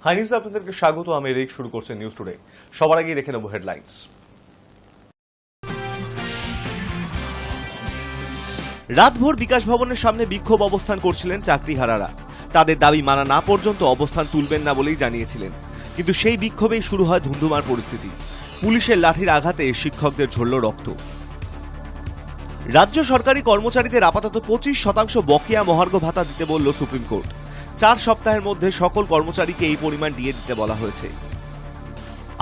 High নিউজে আপনাদেরকে স্বাগত। আমি রিক। শুরু করছে নিউজ টুডে। সবার আগে দেখে নেব হেডলাইন্স। রাতভর বিকাশ ভবনের সামনে বিক্ষোভ অবস্থান করছিলেন চাকরিহারারা। তাদের দাবি মানা না পর্যন্ত অবস্থান তুলবেন না বলেই জানিয়েছিলেন। কিন্তু সেই বিক্ষোভেই শুরু হয় ধুন্ধুমার পরিস্থিতি। পুলিশের লাঠির আঘাতে শিক্ষকদের ঝরল রক্ত। রাজ্য সরকারি কর্মচারীদের আপাতত 25% বকেয়া মহার্ঘ ভাতা দিতে বলল সুপ্রিম কোর্ট। 4 সপ্তাহের মধ্যে সকল কর্মচারীকে এই পরিমাণ দিয়ে দিতে বলা হয়েছে।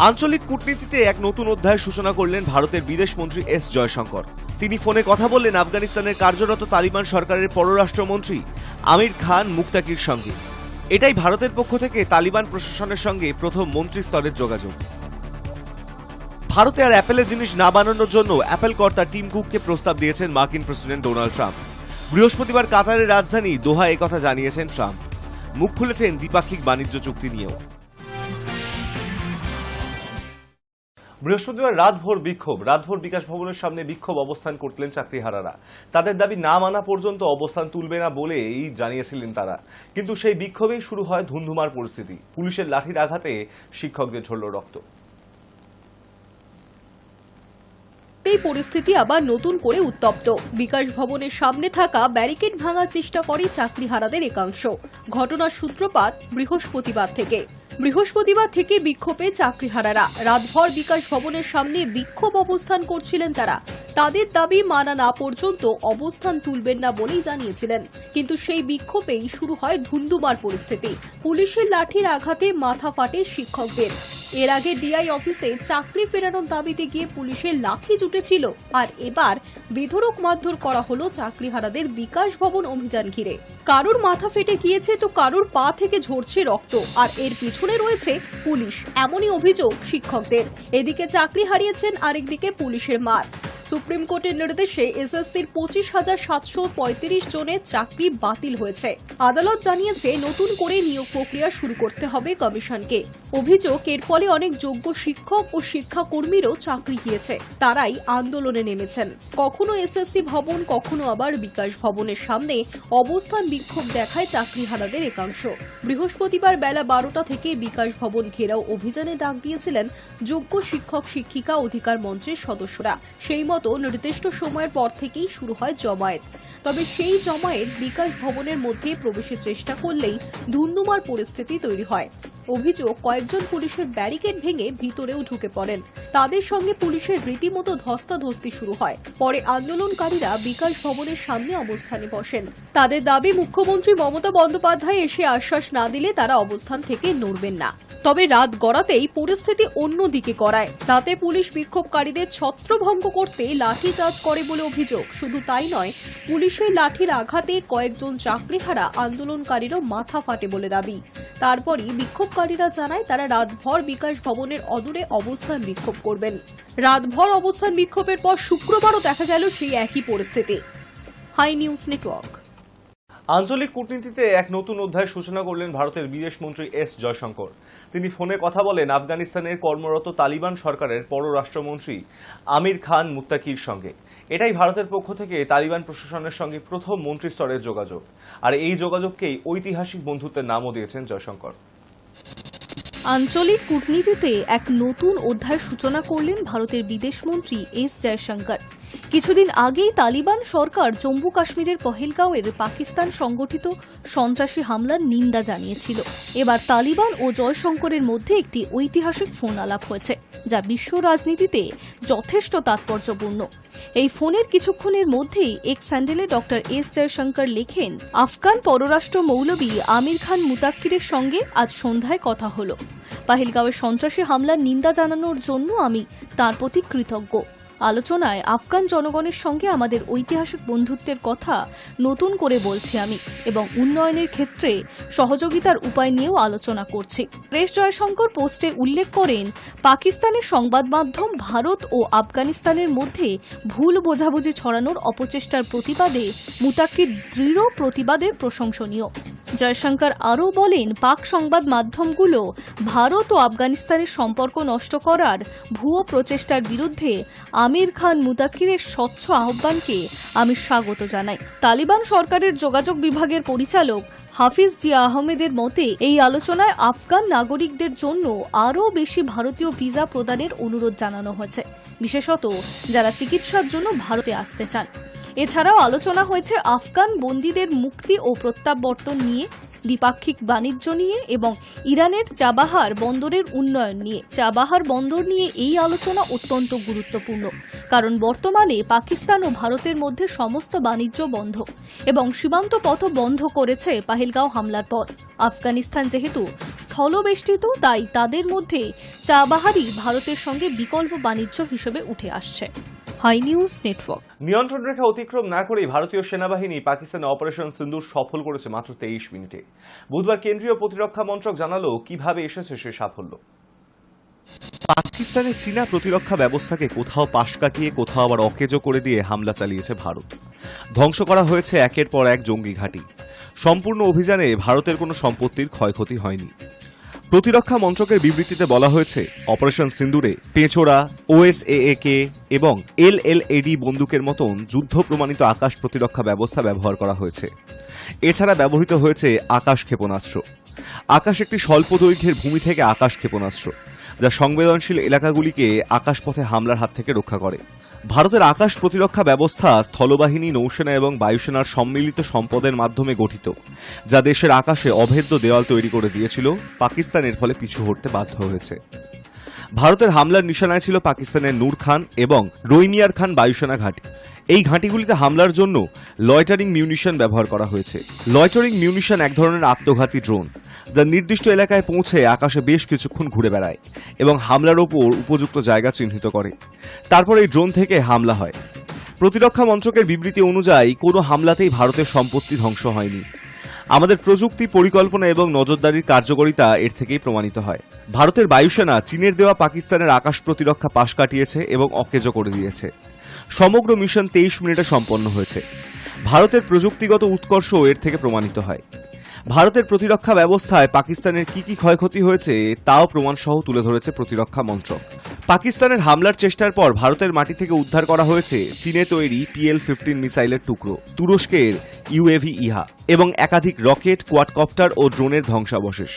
আঞ্চলিক কূটনীতিতে এক নতুন অধ্যায়ের সূচনা করলেন ভারতের বিদেশমন্ত্রী এস জয়শঙ্কর। তিনি ফোনে কথা বললেন আফগানিস্তানের কার্যরত তালিবান সরকারের পররাষ্ট্রমন্ত্রী আমির খান মুত্তাকির সঙ্গে। এটাই ভারতের পক্ষ থেকে তালিবান প্রশাসনের সঙ্গে প্রথম মন্ত্রী স্তরের যোগাযোগ। ভারতে আর অ্যাপেলের জিনিস না বানানোর জন্য অ্যাপেল কর্তা টিম কুককে প্রস্তাব দিয়েছেন মার্কিন প্রেসিডেন্ট ডোনাল্ড ট্রাম্প। বৃহস্পতিবার কাতারের রাজধানী দোহা একথা জানিয়েছেন ট্রাম্প। মুখ খুলেছেন দ্বিপাক্ষিক বাণিজ্য চুক্তি নিয়েও। বৃহস্পতিবার রাতভর বিকাশ ভবনের সামনে বিক্ষোভ অবস্থান করলেন চাকরিহারারা। তাদের দাবি না মানা পর্যন্ত অবস্থান তুলবে না বলেই জানিয়েছিলেন তারা। কিন্তু সেই বিক্ষোভেই শুরু হয় ধুন্ধুমার পরিস্থিতি। পুলিশের লাঠির আঘাতে শিক্ষকদের ঝরল রক্ত। এই পরিস্থিতি আবার নতুন করে উত্তপ্ত। বিকাশ ভবনের সামনে থাকা ব্যারিকেড ভাঙার চেষ্টা করে চাকরিহারাদের একাংশ। ঘটনার সূত্রপাত বৃহস্পতিবার থেকে বিক্ষোভে চাকরিহারারা। রাতভর বিকাশ ভবনের সামনে বিক্ষোভ অবস্থান করছিলেন তারা। তাদের দাবি মানা না পর্যন্ত অবস্থান তুলবেন না বলেই জানিয়েছিলেন। কিন্তু সেই বিক্ষোভেই শুরু হয় ধুন্ধুমার পরিস্থিতি। পুলিশের লাঠির আঘাতে মাথা ফাটে শিক্ষকদের। এর আগে ডিআই অফিসে চাকরি ফেরানোর দাবিতে গিয়ে পুলিশের লাঠি জুটেছিল। আর এবার বেধড়ক মারধর করা হলো চাকরিহারাদের বিকাশ ভবন অভিযান ঘিরে। কারুর মাথা ফেটে গিয়েছে তো কারুর পা থেকে ঝরছে রক্ত। আর এর পিছনে রয়েছে পুলিশ, এমনই অভিযোগ শিক্ষকদের। এদিকে চাকরি হারিয়েছেন, আরেকদিকে পুলিশের মার। সুপ্রিম কোর্টের নির্দেশে এসএসসির 25,735 জনের চাকরি বাতিল হয়েছে। আদালত জানিয়েছে নতুন করে নিয়োগ প্রক্রিয়া শুরু করতে হবে কমিশনকে। অভিযোগ, এর ফলে অনেক যোগ্য শিক্ষক ও শিক্ষাকর্মীরও চাকরি গিয়েছে। তারাই আন্দোলনে নেমেছেন। কখনো এসএসসি ভবন, কখনো আবার বিকাশ ভবনের সামনে অবস্থান বিক্ষোভ দেখায় চাকরিহারাদের একাংশ। বৃহস্পতিবার বেলা 12টা থেকে বিকাশ ভবন ঘেরাও অভিযানে ডাক দিয়েছিলেন যোগ্য শিক্ষক শিক্ষিকা অধিকার মঞ্চের সদস্যরা। সেই মতো নির্দিষ্ট সময়ের পর থেকেই শুরু হয় জমায়েত। তবে সেই জমায়েত বিকাশ ভবনের মধ্যে প্রবেশের চেষ্টা করলেই ধুন্ধুমার পরিস্থিতি তৈরি হয়। অভিযোগ, কয়েকজন পুলিশের ব্যারিকেড ভেঙে ভিতরেও ঢুকে পড়েন। তাদের সঙ্গে পুলিশের রীতিমতো ধস্তাধস্তি শুরু হয়। পরে আন্দোলনকারীরা বিকাশ ভবনের সামনে অবস্থানে বসেন। তাদের দাবি, মুখ্যমন্ত্রী মমতা বন্দ্যোপাধ্যায় এসে আশ্বাস না দিলে তারা অবস্থান থেকে নড়বেন না। তবে রাত গড়াতেই পরিস্থিতি অন্যদিকে গড়ায়। তাতে পুলিশ বিক্ষোভকারীদের ছত্রভঙ্গ করতে লাঠিচার্জ করে বলে অভিযোগ। শুধু তাই নয়, পুলিশের লাঠির আঘাতে কয়েকজন চাকরিহারা আন্দোলনকারীরও মাথা ফাটে বলে দাবি। তারপরই বিক্ষোভকারীরা জানায় তারা রাতভর বিকাশ ভবনের অদূরে অবস্থান বিক্ষোভ করবেন। রাতভর অবস্থান বিক্ষোভের পর শুক্রবারও দেখা গেল সেই একই পরিস্থিতি। Hi News Network. আঞ্চলিক কূটনীতিতে এক নতুন অধ্যায়ের সূচনা করলেন ভারতের বিদেশমন্ত্রী এস জয়শঙ্কর। তিনি ফোনে কথা বলেন আফগানিস্তানের কর্মরত তালিবান সরকারের পররাষ্ট্রমন্ত্রী আমির খান মুত্তাকির সঙ্গে। এটাই ভারতের পক্ষ থেকে তালিবান প্রশাসনের সঙ্গে প্রথম মন্ত্রী স্তরের যোগাযোগ। আর এই যোগাযোগকেই ঐতিহাসিক বন্ধুত্বের নামও দিয়েছেন জয়শঙ্কর। আঞ্চলিক কূটনীতিতে এক নতুন অধ্যায়ের সূচনা করলেন ভারতের বিদেশমন্ত্রী এস জয়শঙ্কর। কিছুদিন আগেই তালিবান সরকার জম্মু কাশ্মীরের পহেলগাঁওয়ের পাকিস্তান সংগঠিত সন্ত্রাসী হামলার নিন্দা জানিয়েছিল। এবার তালিবান ও জয়শঙ্করের মধ্যে একটি ঐতিহাসিক ফোন আলাপ হয়েছে, যা বিশ্ব রাজনীতিতে যথেষ্ট তাৎপর্যপূর্ণ। এই ফোনের কিছুক্ষণের মধ্যেই এক্স হ্যান্ডেলে ডক্টর এস জয়শঙ্কর লেখেন, আফগান পররাষ্ট্র মৌলবী আমির খান মুত্তাকিরের সঙ্গে আজ সন্ধ্যায় কথা হলো। পহেলগাঁওয়ের সন্ত্রাসী হামলার নিন্দা জানানোর জন্য আমি তার প্রতি কৃতজ্ঞ। আলোচনায় আফগান জনগণের সঙ্গে আমাদের ঐতিহাসিক বন্ধুত্বের কথা নতুন করে বলছি আমি, এবং উন্নয়নের ক্ষেত্রে সহযোগিতার উপায় নিয়েও আলোচনা করছি। এস জয়শঙ্কর পোস্টে উল্লেখ করেন, পাকিস্তানের সংবাদ মাধ্যম ভারত ও আফগানিস্তানের মধ্যে ভুল বোঝাবুঝি ছড়ানোর অপচেষ্টার প্রতিবাদে মুত্তাকির দৃঢ় প্রতিবাদের প্রশংসনীয়। জয়শঙ্কর আরও বলেন, পাক সংবাদ মাধ্যমগুলো ভারত ও আফগানিস্তানের সম্পর্ক নষ্ট করার ভুয়ো প্রচেষ্টার বিরুদ্ধে আমির খান মুতাকিরের স্বচ্ছ আহ্বানকে আমি স্বাগত জানাই। তালিবান সরকারের যোগাযোগ বিভাগের পরিচালক হাফিজ জিয়া আহমেদের মতে, এই আলোচনায় আফগান নাগরিকদের জন্য আরও বেশি ভারতীয় ভিসা প্রদানের অনুরোধ জানানো হয়েছে, বিশেষত যারা চিকিৎসার জন্য ভারতে আসতে চান। এছাড়াও আলোচনা হয়েছে আফগান বন্দীদের মুক্তি ও প্রত্যাবর্তন নিয়ে, দ্বিপাক্ষিক বাণিজ্য নিয়ে এবং ইরানের চাবাহার বন্দরের উন্নয়ন নিয়ে। চাবাহার বন্দর নিয়ে এই আলোচনা অত্যন্ত গুরুত্বপূর্ণ, কারণ বর্তমানে পাকিস্তান ও ভারতের মধ্যে সমস্ত বাণিজ্য বন্ধ এবং সীমান্ত পথ বন্ধ করেছে পাহেলগাঁও হামলার পর। আফগানিস্তান যেহেতু স্থলবেষ্টিত, তাই তাদের মধ্যে চাবাহারই ভারতের সঙ্গে বিকল্প বাণিজ্য হিসেবে উঠে আসছে। Hi News Network. নিয়ন্ত্রণ রেখা অতিক্রম না করেই ভারতীয় সেনাবাহিনী পাকিস্তানে অপারেশন সিন্দুর সফল করেছে মাত্র 23 মিনিটে। বুধবার কেন্দ্রীয় প্রতিরক্ষা মন্ত্রক জানালো কিভাবে এসেছে সে সাফল্য। পাকিস্তানে চীনা প্রতিরক্ষা ব্যবস্থাকে কোথাও পাশ কাটিয়ে কোথাও আবার অকেজো করে দিয়ে হামলা চালিয়েছে ভারত। ধ্বংস করা হয়েছে একের পর এক জঙ্গি ঘাঁটি। সম্পূর্ণ অভিযানে ভারতের কোনো সম্পত্তির ক্ষয়ক্ষতি হয়নি। প্রতিরক্ষা মন্ত্রকের বিবৃতিতে বলা হয়েছে, অপারেশন সিন্দুরে পেঁচোরা, OSAAK এবং LLAD বন্দুকের মতন যুদ্ধ প্রমাণিত আকাশ প্রতিরক্ষা ব্যবস্থা ব্যবহার করা হয়েছে। এছাড়া ব্যবহৃত হয়েছে আকাশ ক্ষেপণাস্ত্র। আকাশ একটি স্বল্প দৈর্ঘ্যের ভূমি থেকে আকাশ ক্ষেপণাস্ত্র, যা সংবেদনশীল এলাকাগুলিকে আকাশপথে হামলার হাত থেকে রক্ষা করে। ভারতের আকাশ প্রতিরক্ষা ব্যবস্থা স্থলবাহিনী, নৌসেনা এবং বায়ুসেনার সম্মিলিত সম্পদের মাধ্যমে গঠিত, যা দেশের আকাশে অভেদ্য দেওয়াল তৈরি করে দিয়েছিল। পাকিস্তানের ফলে পিছু হটতে বাধ্য হয়েছে। ভারতের হামলার নিশানায় ছিল পাকিস্তানের নূর খান এবং রোইমিয়ার খান বায়ুসেনা ঘাঁটি। এই ঘাঁটিগুলিতে হামলার জন্য লয়টারিং মিউনিশন ব্যবহার করা হয়েছে। লয়টারিং মিউনিশন এক ধরনের আত্মঘাতী ড্রোন, যা নির্দিষ্ট এলাকায় পৌঁছে আকাশে বেশ কিছুক্ষণ ঘুরে বেড়ায় এবং হামলার ওপর উপযুক্ত জায়গা চিহ্নিত করে। তারপর এই ড্রোন থেকে হামলা হয়। প্রতিরক্ষা মন্ত্রকের বিবৃতি অনুযায়ী কোনো হামলাতেই ভারতের সম্পত্তি ধ্বংস হয়নি। আমাদের প্রযুক্তি, পরিকল্পনা এবং নজরদারির কার্যকারিতা এর থেকেই প্রমাণিত হয়। ভারতের বায়ুসেনা চীনের দেওয়া পাকিস্তানের আকাশ প্রতিরক্ষা পাশ কাটিয়েছে এবং অকেজো করে দিয়েছে। সমগ্র মিশন 23 মিনিটে সম্পন্ন হয়েছে। ভারতের প্রযুক্তিগত উৎকর্ষ এর থেকে প্রমাণিত হয়। ভারতের প্রতিরক্ষা ব্যবস্থায় পাকিস্তানের কি কি ক্ষয়ক্ষতি হয়েছে তাও প্রমাণসহ তুলে ধরেছে প্রতিরক্ষা মন্ত্রক। পাকিস্তানের হামলার চেষ্টার পর ভারতের মাটি থেকে উদ্ধার করা হয়েছে চীনে তৈরি PL-15 মিসাইলের টুকরো, তুরস্কের UAV ইহা এবং একাধিক রকেট, কোয়াডকপ্টার ও ড্রোনের ধ্বংসাবশেষ।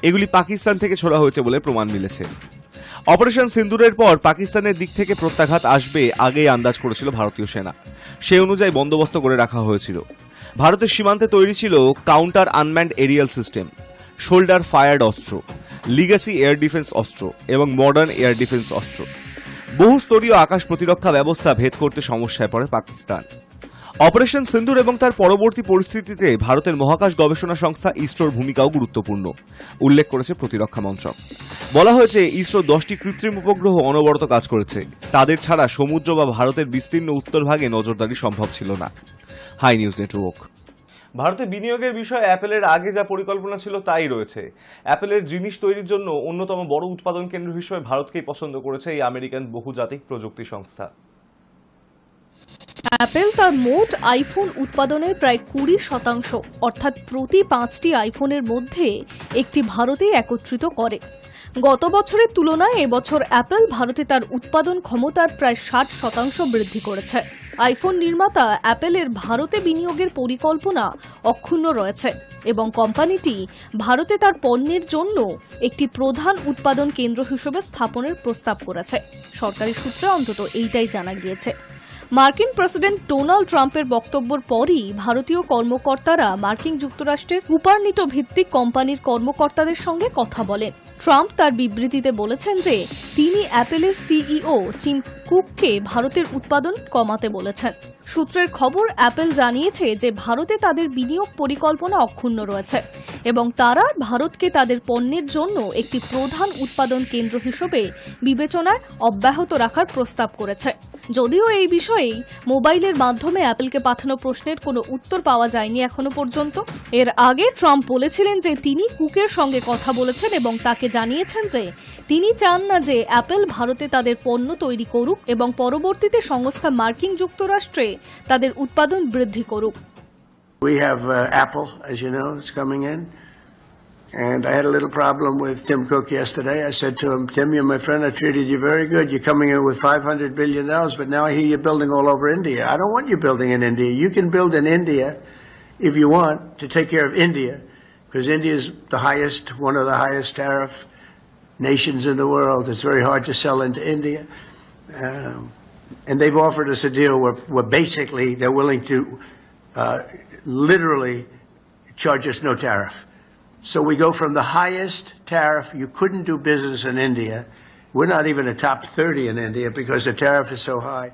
এগুলি পাকিস্তান থেকে ছোড়া হয়েছে বলে প্রমাণ মিলেছে। অপারেশন সিন্দুরের পর পাকিস্তানের দিক থেকে প্রত্যাঘাত আসবে আগেই আন্দাজ করেছিল ভারতীয় সেনা। সে অনুযায়ী বন্দোবস্ত করে রাখা হয়েছিল। ভারতের সীমান্তে তৈরি ছিল counter unmanned Arial system, shoulder fired অস্ত্র, লিগ্যাসি এয়ার ডিফেন্স অস্ত্র এবং মডার্ন এয়ার ডিফেন্স অস্ত্র। বহুস্তরীয় আকাশ প্রতিরক্ষা ব্যবস্থা ভেদ করতে সমস্যায় পড়ে পাকিস্তান। অপারেশন সিন্দুর এবং তার পরবর্তী পরিস্থিতিতে ভারতের মহাকাশ গবেষণা সংস্থা ইসরোর ভূমিকাও গুরুত্বপূর্ণ উল্লেখ করেছে প্রতিরক্ষা মন্ত্রক। বলা হয়েছে, ইসরো 10টি কৃত্রিম উপগ্রহ অনবরত কাজ করেছে। তাদের ছাড়া সমুদ্র বা ভারতের বিস্তীর্ণ উত্তরভাগে নজরদারি সম্ভব ছিল না। Hi News Network. ভারতে বিনিয়োগের বিষয়ে অ্যাপেলের আগে যা পরিকল্পনা ছিল তাই রয়েছে। অ্যাপেলের জিনিস তৈরির জন্য অন্যতম বড় উৎপাদন কেন্দ্র হিসেবে ভারতকেই পছন্দ করেছে এই আমেরিকান বহুজাতিক প্রযুক্তি সংস্থা। অ্যাপেল তার মোট আইফোন উৎপাদনের প্রায় 20%, অর্থাৎ প্রতি 5টি আইফোনের মধ্যে একটি ভারতেই একত্রিত করে। গত বছরের তুলনায় এবছর অ্যাপেল ভারতে তার উৎপাদন ক্ষমতার প্রায় 60% বৃদ্ধি করেছে। আইফোন নির্মাতা অ্যাপেলের ভারতে বিনিয়োগের পরিকল্পনা অক্ষুণ্ণ রয়েছে এবং কোম্পানিটি ভারতে তার পণ্যের জন্য একটি প্রধান উৎপাদন কেন্দ্র হিসেবে স্থাপনের প্রস্তাব করেছে। সরকারি সূত্রে অন্তত এইটাই জানা গিয়েছে। মার্কিন প্রেসিডেন্ট ডোনাল্ড ট্রাম্পের বক্তব্যের পরই ভারতীয় কর্মকর্তারা মার্কিন যুক্তরাষ্ট্রের কুপারনিটো ভিত্তিক কোম্পানির কর্মকর্তাদের সঙ্গে কথা বলেন। ট্রাম্প তার বিবৃতিতে বলেছেন যে তিনি অ্যাপেলের CEO টিম কুককে ভারতের উৎপাদন কমাতে বলেছেন। সূত্রের খবর, অ্যাপেল জানিয়েছে যে ভারতে তাদের বিনিয়োগ পরিকল্পনা অক্ষুণ্ণ রয়েছে এবং তারা ভারতকে তাদের পণ্যের জন্য একটি প্রধান উৎপাদন কেন্দ্র হিসেবে বিবেচনায় অব্যাহত রাখার প্রস্তাব করেছে। যদিও এই বিষয়ে মোবাইলের মাধ্যমে অ্যাপেলকে পাঠানো প্রশ্নের কোনো উত্তর পাওয়া যায়নি এখনো পর্যন্ত। এর আগে ট্রাম্প বলেছিলেন যে তিনি কুকের সঙ্গে কথা বলেছেন এবং তাকে জানিয়েছেন যে তিনি চান না যে অ্যাপেল ভারতে তাদের পণ্য তৈরি করুক এবং পরবর্তীতে সংস্থা মার্কিন যুক্তরাষ্ট্রে তাদের উৎপাদন বৃদ্ধি করুক। We have Apple, as you know, is coming in. And I had a little problem with Tim Cook yesterday. I said to him, Tim, you're my friend. I treated you very good. You're coming in with $500 billion, but now I hear you're building all over India. I don't want you building in India. You can build in India if you want to take care of India, because India is one of the highest tariff nations in the world. It's very hard to sell into India. And they've offered us a deal where basically they're willing to literally charge us no tariff. So we go from the highest tariff, you couldn't do business in India. We're not even a top 30 in India because the tariff is so high.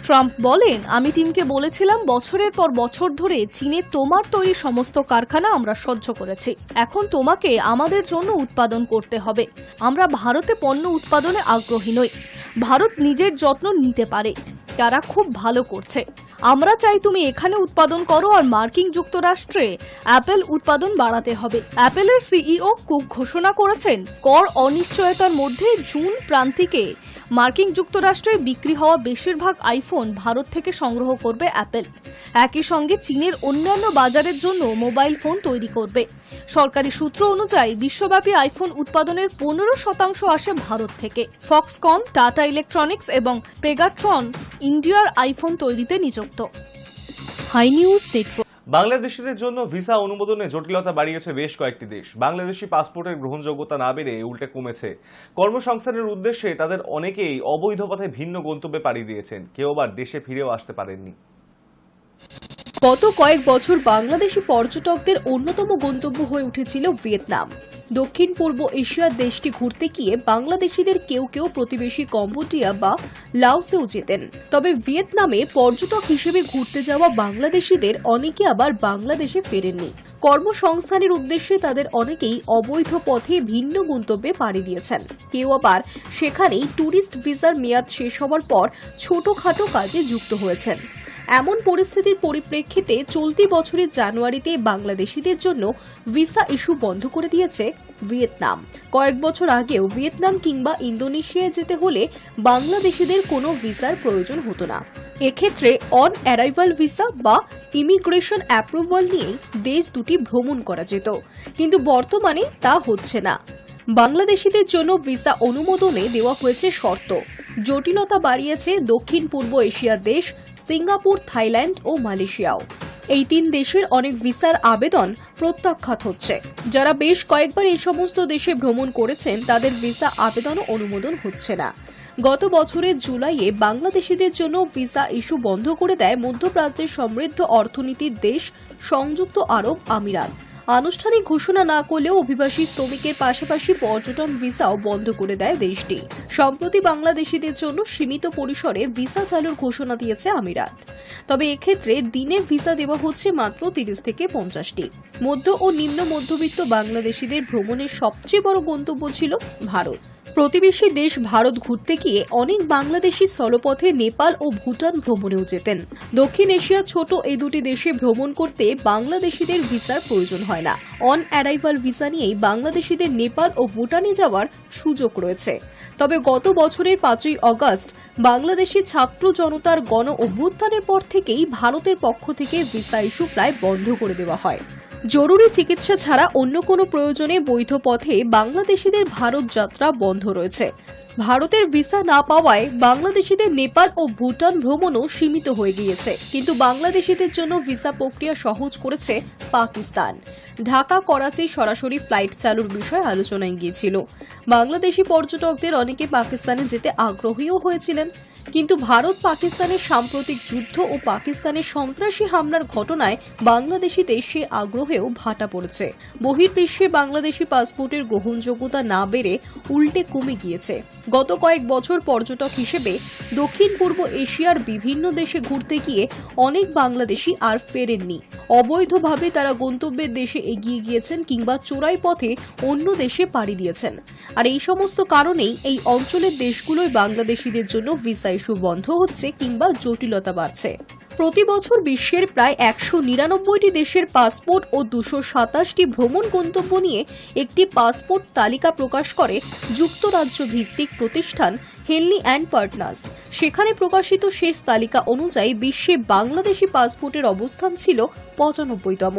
Trump বলেন, আমি টিমকে বলেছিলাম বছরের পর বছর ধরে চীনে তোমার তৈরি সমস্ত কারখানা আমরা সহ্য করেছি, এখন তোমাকে আমাদের জন্য উৎপাদন করতে হবে। আমরা ভারতে পণ্য উৎপাদনে আগ্রহী নই। ভারত নিজের যত্ন নিতে পারে, তারা খুব ভালো করছে। আমরা চাই তুমি এখানে উৎপাদন করো, আর মার্কিন যুক্তরাষ্ট্রে অ্যাপেল উৎপাদন বাড়াতে হবে। অ্যাপেলের সিইও কুক ঘোষণা করেছেন, কর অনিশ্চয়তার মধ্যে জুন প্রান্তিকে মার্কিন যুক্তরাষ্ট্রে বিক্রি হওয়া বেশিরভাগ আইফোন ভারত থেকে সংগ্রহ করবে অ্যাপেল। একই সঙ্গে চীনের অন্যান্য বাজারের জন্য মোবাইল ফোন তৈরি করবে। সরকারি সূত্র অনুযায়ী বিশ্বব্যাপী আইফোন উৎপাদনের 15% আসে ভারত থেকে। ফক্সকন, টাটা ইলেকট্রনিক্স এবং পেগাট্রন ইন্ডিয়ার আইফোন তৈরিতে নিযুক্ত। Hi News Network. বাংলাদেশিদের জন্য ভিসা অনুমোদনে জটিলতা বাড়িয়েছে বেশ কয়েকটি দেশ। বাংলাদেশি পাসপোর্টের গ্রহণযোগ্যতা না বেড়ে উল্টে কমেছে। কর্মসংস্থানের উদ্দেশ্যে তাদের অনেকেই অবৈধ পথে ভিন্ন গন্তব্যে পাড়ি দিয়েছেন, কেউ আবার দেশে ফিরেও আসতে পারেননি। গত কয়েক বছর বাংলাদেশি পর্যটকদের অন্যতম গন্তব্য হয়ে উঠেছিল ভিয়েতনাম। দক্ষিণ পূর্ব এশিয়ার দেশটি ঘুরতে গিয়ে বাংলাদেশিদের কেউ কেউ প্রতিবেশী কম্বোডিয়া বা লাওসেও যেতেন। তবে ভিয়েতনামে পর্যটক হিসেবে ঘুরতে যাওয়া বাংলাদেশিদের অনেকে আবার বাংলাদেশে ফেরেননি। কর্মসংস্থানের উদ্দেশ্যে তাদের অনেকেই অবৈধ পথে ভিন্ন গন্তব্যে পাড়ি দিয়েছেন। কেউ আবার সেখানেই ট্যুরিস্ট ভিসার মেয়াদ শেষ হওয়ার পর ছোটখাটো কাজে যুক্ত হয়েছেন। এমন পরিস্থিতির পরিপ্রেক্ষিতে চলতি বছরের জানুয়ারিতে বাংলাদেশিদের জন্য ভিসা ইস্যু বন্ধ করে দিয়েছে ভিয়েতনাম। কয়েক বছর আগেও ভিয়েতনাম কিংবা ইন্দোনেশিয়ায় যেতে হলে বাংলাদেশিদের কোনো ভিসার প্রয়োজন হতো না। এক্ষেত্রে অন অ্যারাইভাল ভিসা বা ইমিগ্রেশন অ্যাপ্রুভাল নিয়েই দেশ দুটি ভ্রমণ করা যেত, কিন্তু বর্তমানে তা হচ্ছে না। বাংলাদেশিদের জন্য ভিসা অনুমোদনে দেওয়া হয়েছে শর্ত। জটিলতা বাড়িয়েছে দক্ষিণ পূর্ব এশিয়ার দেশ সিঙ্গাপুর, থাইল্যান্ড ও মালয়েশিয়াও। এই তিন দেশের অনেক ভিসার আবেদন প্রত্যাখ্যাত হচ্ছে। যারা বেশ কয়েকবার এই সমস্ত দেশে ভ্রমণ করেছেন তাদের ভিসা আবেদনও অনুমোদন হচ্ছে না। গত বছরের জুলাইয়ে বাংলাদেশিদের জন্য ভিসা ইস্যু বন্ধ করে দেয় মধ্যপ্রাচ্যের সমৃদ্ধ অর্থনীতির দেশ সংযুক্ত আরব আমিরাত। আনুষ্ঠানিক ঘোষণা না করলেও অভিবাসী শ্রমিকের পাশাপাশি পর্যটন ভিসাও বন্ধ করে দেয় দেশটি। সম্প্রতি বাংলাদেশিদের জন্য সীমিত পরিসরে ভিসা চালুর ঘোষণা দিয়েছে আমিরাত। তবে এক্ষেত্রে দিনে ভিসা দেওয়া হচ্ছে মাত্র 30 থেকে 50টি। মধ্য ও নিম্ন মধ্যবিত্ত বাংলাদেশিদের ভ্রমণের সবচেয়ে বড় গন্তব্য ছিল ভারত। প্রতিবেশী দেশ ভারত ঘুরতে গিয়ে অনেক বাংলাদেশি স্থলপথে নেপাল ও ভুটান ভ্রমণেও যেতেন। দক্ষিণ এশিয়ার ছোট এই দুটি দেশে ভ্রমণ করতে বাংলাদেশিদের ভিসার প্রয়োজন হয় না। অন অ্যারাইভাল ভিসা নিয়েই বাংলাদেশিদের নেপাল ও ভুটানে যাওয়ার সুযোগ রয়েছে। তবে গত বছরের 5ই আগস্ট বাংলাদেশি ছাত্র জনতার গণ অভ্যুত্থানের পর থেকেই ভারতের পক্ষ থেকে ভিসা ইস্যু প্রায় বন্ধ করে দেওয়া হয়। জরুরি চিকিৎসা ছাড়া অন্য কোনো প্রয়োজনে বৈধ পথে বাংলাদেশিদের ভারত যাত্রা বন্ধ রয়েছে। ভারতের ভিসা না পাওয়ায় বাংলাদেশিদের নেপাল ও ভুটান ভ্রমণও সীমিত হয়ে গিয়েছে। কিন্তু বাংলাদেশিদের জন্য ভিসা প্রক্রিয়া সহজ করেছে পাকিস্তান। ঢাকা করাচি সরাসরি ফ্লাইট চালুর বিষয়ে আলোচনায় গিয়েছিল। বাংলাদেশি পর্যটকদের অনেকে পাকিস্তানে যেতে আগ্রহীও হয়েছিলেন, কিন্তু ভারত পাকিস্তানের সাম্প্রতিক যুদ্ধ ও পাকিস্তানের সন্ত্রাসী হামলার ঘটনায় বাংলাদেশিদের সে আগ্রহেও ভাটা পড়েছে। বহির্বিশ্বে বাংলাদেশি পাসপোর্টের গ্রহণযোগ্যতা না বেড়ে উল্টে কমে গিয়েছে। গত কয়েক বছর পর্যটক হিসেবে দক্ষিণ পূর্ব এশিয়ার বিভিন্ন দেশে ঘুরতে গিয়ে অনেক বাংলাদেশি আর ফেরেননি। অবৈধভাবে তারা গন্তব্যের দেশে এগিয়ে গিয়েছেন কিংবা চোরাই পথে অন্য দেশে পাড়ি দিয়েছেন। আর এই সমস্ত কারণেই এই অঞ্চলের দেশগুলোয় বাংলাদেশিদের জন্য ভিসা ইস্যু বন্ধ হচ্ছে কিংবা জটিলতা বাড়ছে। প্রতি বছর বিশ্বের প্রায় 199টি দেশের পাসপোর্ট ও 227টি ভ্রমণ গন্তব্য নিয়ে একটি পাসপোর্ট তালিকা প্রকাশ করে যুক্তরাজ্য ভিত্তিক প্রতিষ্ঠান হেনলি অ্যান্ড পার্টনার্স। সেখানে প্রকাশিত শেষ তালিকা অনুযায়ী বিশ্বে বাংলাদেশি পাসপোর্টের অবস্থান ছিল 95তম।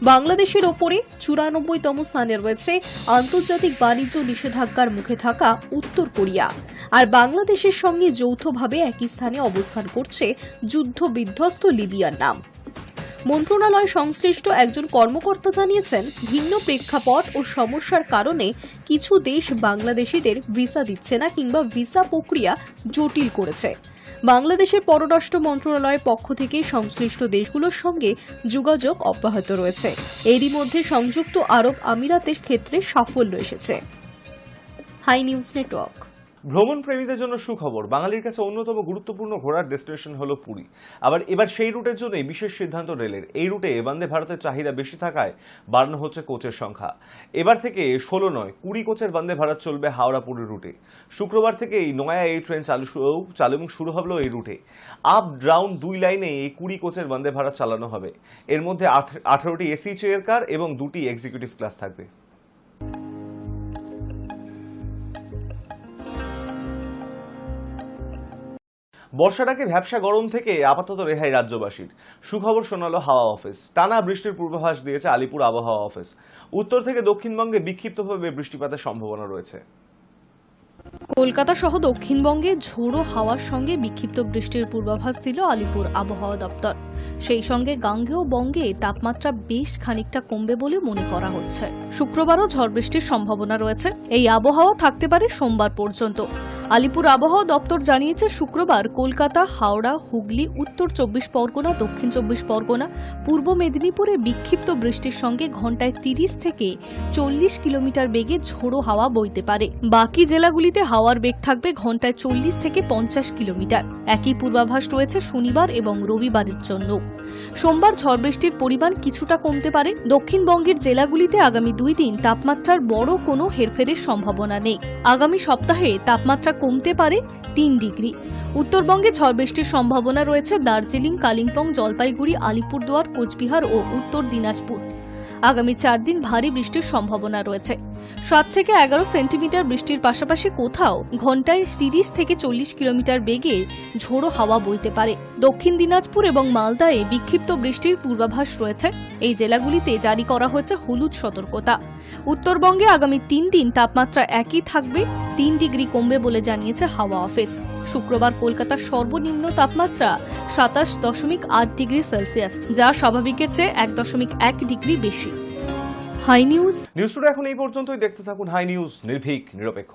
বাংলাদেশের ওপরে 94তম স্থানে রয়েছে আন্তর্জাতিক বাণিজ্য নিষেধাজ্ঞার মুখে থাকা উত্তর কোরিয়া। আর বাংলাদেশের সঙ্গে যৌথভাবে একই স্থানে অবস্থান করছে যুদ্ধ বিধ্বস্ত লিবিয়ার নাম। মন্ত্রণালয় সংশ্লিষ্ট একজন কর্মকর্তা জানিয়েছেন, ভিন্ন প্রেক্ষাপট ও সমস্যার কারণে কিছু দেশ বাংলাদেশিদের ভিসা দিচ্ছে না কিংবা ভিসা প্রক্রিয়া জটিল করেছে। বাংলাদেশের পররাষ্ট্র মন্ত্রণালয়ের পক্ষ থেকে সংশ্লিষ্ট দেশগুলোর সঙ্গে যোগাযোগ অব্যাহত রয়েছে। এরই মধ্যে সংযুক্ত আরব আমিরাতের ক্ষেত্রে সাফল্য এসেছে। Hi News Network. ভ্রমণ প্রেমীদের জন্য সুখবর, বাঙালির কাছে অন্যতম গুরুত্বপূর্ণ ঘোরার ডেস্টিনেশন হলো পুরী। আবার এবার সেই রুটের জন্যই বিশেষ সিদ্ধান্ত রেলের। এই রুটে বন্দে ভারতের চাহিদা বেশি থাকায় বাড়ানো হচ্ছে কোচের সংখ্যা। এবার থেকে 16 নয় 20 কোচের বন্দে ভারত চলবে হাওড়া পুরী রুটে। শুক্রবার থেকে এই নয়া এই ট্রেন চালু এবং শুরু হলো এই রুটে। আপ ডাউন 2 লাইনে এই 20 কোচের বন্দে ভারত চালানো হবে। এর মধ্যে 18টি এসি চেয়ার কার এবং 2টি এক্সিকিউটিভ ক্লাস থাকবে। বর্ষার আগে ভ্যাপসা গরম থেকে আপাতত রেহাই রাজ্যবাসীর। সুখবর শোনালো হাওয়া অফিস। টানা বৃষ্টির পূর্বাভাস দিয়েছে আলিপুর আবহাওয়া অফিস। উত্তর থেকে দক্ষিণবঙ্গে বিক্ষিপ্তভাবে বৃষ্টিপাতের সম্ভাবনা রয়েছে। কলকাতা সহ দক্ষিণবঙ্গে ঝোড়ো হাওয়ার সঙ্গে বিক্ষিপ্ত বৃষ্টির পূর্বাভাস দিল আলিপুর আবহাওয়া দপ্তর। সেই সঙ্গে গাঙ্গেয় বঙ্গে তাপমাত্রা বেশ খানিকটা কমবে বলে মনে করা হচ্ছে। শুক্রবারও ঝড় বৃষ্টির সম্ভাবনা রয়েছে। এই আবহাওয়া থাকতে পারে সোমবার পর্যন্ত। আলিপুর আবহাওয়া দপ্তর জানিয়েছে, শুক্রবার কলকাতা, হাওড়া, হুগলি, উত্তর 24 পরগনা, দক্ষিণ 24 পরগনা, পূর্ব মেদিনীপুরে বিক্ষিপ্ত বৃষ্টির সঙ্গে ঘন্টায় 30 থেকে 40 কিলোমিটার বেগে ঝোড়ো হাওয়া বইতে পারে। বাকি জেলাগুলিতে হাওয়ার বেগ থাকবে ঘন্টায় 40 থেকে 50 কিলোমিটার। একই পূর্বাভাস রয়েছে শনিবার এবং রবিবারের জন্য। সোমবার ঝড় বৃষ্টির পরিমাণ কিছুটা কমতে পারে। দক্ষিণবঙ্গের জেলাগুলিতে আগামী 2 দিন তাপমাত্রার বড় কোনো হেরফেরের সম্ভাবনা নেই। আগামী সপ্তাহে তাপমাত্রা কমতে পারে 3 ডিগ্রি। উত্তরবঙ্গে ঝড় বৃষ্টির সম্ভাবনা রয়েছে দার্জিলিং, কালিম্পং, জলপাইগুড়ি, আলিপুরদুয়ার, কোচবিহার ও উত্তর দিনাজপুর। আগামী 4 দিন ভারী বৃষ্টির সম্ভাবনা রয়েছে। 7 থেকে 11 সেন্টিমিটার বৃষ্টির পাশাপাশি কোথাও ঘন্টায় 30 থেকে 40 কিলোমিটার বেগে ঝোড়ো হাওয়া বইতে পারে। দক্ষিণ দিনাজপুর এবং মালদায় বিক্ষিপ্ত বৃষ্টির পূর্বাভাস রয়েছে। এই জেলাগুলিতে জারি করা হয়েছে হলুদ সতর্কতা। উত্তরবঙ্গে আগামী 3 দিন তাপমাত্রা একই থাকবে, 3 ডিগ্রি কমবে বলে জানিয়েছে হাওয়া অফিস। শুক্রবার কলকাতার সর্বনিম্ন তাপমাত্রা 27.8 ডিগ্রি সেলসিয়াস, যা স্বাভাবিকের চেয়ে 1.1 ডিগ্রি বেশি। হাই নিউজ নিউজ টুডে এখন এই পর্যন্তই। দেখতে থাকুন হাই নিউজ, নির্ভীক নিরপেক্ষ।